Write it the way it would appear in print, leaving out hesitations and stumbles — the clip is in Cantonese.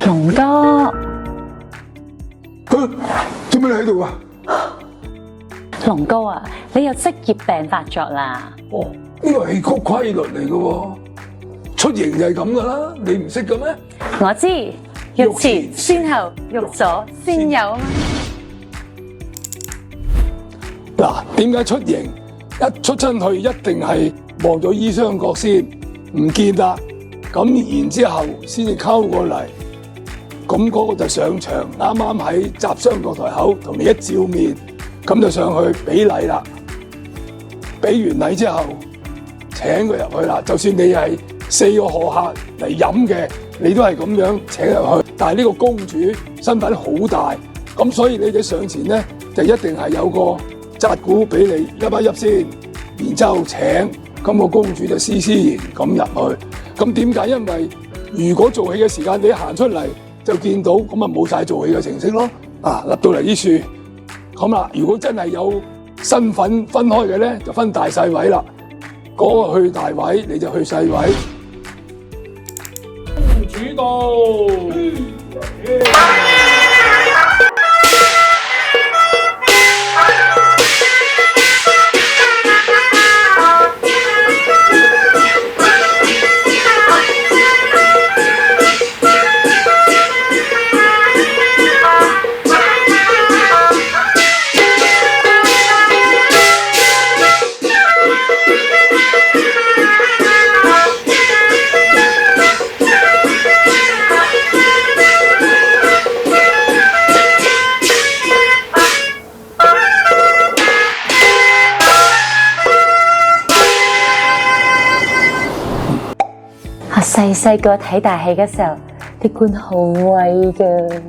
龍哥，做咩你喺度啊？龍哥啊，你有職業病發作啦！哦，呢個係戲曲規律嚟嘅喎，出營就係咁噶啦，你唔識嘅咩？我知，欲前先後，欲左先右啊嘛。嗱，點解出營一出親去一定係望咗衣雙角先唔見啦？咁然之後先至溝過嚟，咁嗰個就上場，啱啱喺閘雙角台口同你一照面，咁就上去俾禮啦。俾完禮之後請佢入去啦。就算你係4個賀客嚟飲嘅，你都係咁樣請入去。但係呢個公主身份好大，咁所以你哋上前咧就一定係有個紮鼓俾你一一先，然之後請，咁個公主就斯斯然咁入去。咁點解？因為如果做戲嘅時間你行出嚟就見到，咁啊冇晒做戲嘅程式咯。啊，入到嚟呢處，咁啦，如果真係有身份分開嘅咧，就分大細位啦。嗰個去大位，你就去細位。主導。我細個睇大戲嘅時候，啲官好威㗎。